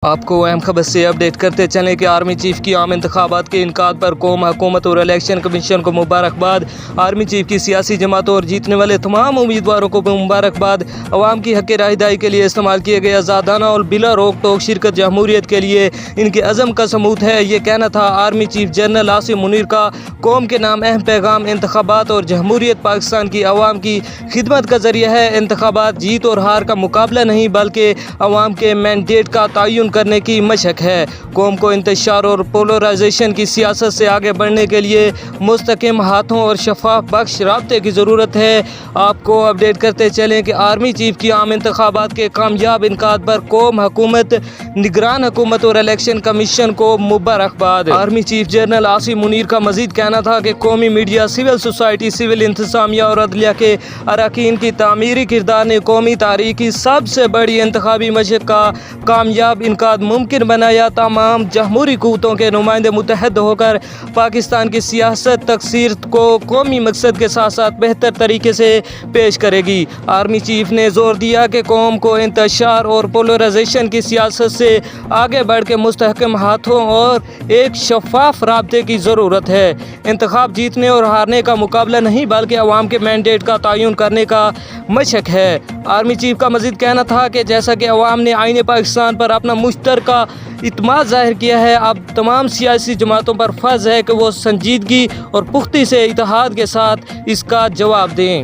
آپ کو اہم خبر سے اپڈیٹ کرتے چلیں کہ آرمی چیف کی عام انتخابات کے انعقاد پر قوم حکومت اور الیکشن کمیشن کو مبارکباد۔ آرمی چیف کی سیاسی جماعتوں اور جیتنے والے تمام امیدواروں کو مبارکباد۔ عوام کی حق رائے دہی کے لیے استعمال کیے گئے آزادانہ اور بلا روک ٹوک شرکت جمہوریت کے لیے ان کے عزم کا ثبوت ہے، یہ کہنا تھا army chief general Asim Munir کا۔ قوم کے نام اہم پیغام: انتخابات اور جمہوریت پاکستان کی عوام کی خدمت کا ذریعہ ہے۔ انتخابات جیت اور ہار کا مقابلہ نہیں بلکہ عوام کے مینڈیٹ کا تعین کرنے کی مشق ہے۔ قوم کو انتشار اور پولرائزیشن کی سیاست سے آگے بڑھنے کے لیے مستحکم ہاتھوں اور شفاف بخش رابطے کی ضرورت ہے۔ آپ کو اپڈیٹ کرتے چلیں کہ آرمی چیف کی عام انتخابات کے کامیاب انعقاد پر قوم حکومت، نگران حکومت اور الیکشن کمیشن کو مبارکباد۔ Army chief general Asim Munir کا مزید کہنا تھا کہ قومی میڈیا، سول سوسائٹی، سول انتظامیہ اور عدلیہ کے اراکین کی تعمیری کردار نے قومی تاریخ کی سب سے بڑی انتخابی مشق کا کامیاب انعقاد ممکن بنایا۔ تمام جمہوری قوتوں کے نمائندے متحد ہو کر پاکستان کی سیاست تقسیم کو قومی مقصد کے ساتھ ساتھ بہتر طریقے سے پیش کرے گی۔ آرمی چیف نے زور دیا کہ قوم کو انتشار اور پولرائزیشن کی سیاست سے آگے بڑھ کے مستحکم ہاتھوں اور ایک شفاف رابطے کی ضرورت ہے۔ انتخاب جیتنے اور ہارنے کا مقابلہ نہیں بلکہ عوام کے مینڈیٹ کا تعین کرنے کا مشق ہے۔ آرمی چیف کا مزید کہنا تھا کہ جیسا کہ عوام نے آئین پاکستان پر اپنا مشترکہ اعتماد ظاہر کیا ہے، اب تمام سیاسی جماعتوں پر فرض ہے کہ وہ سنجیدگی اور پختگی سے اتحاد کے ساتھ اس کا جواب دیں۔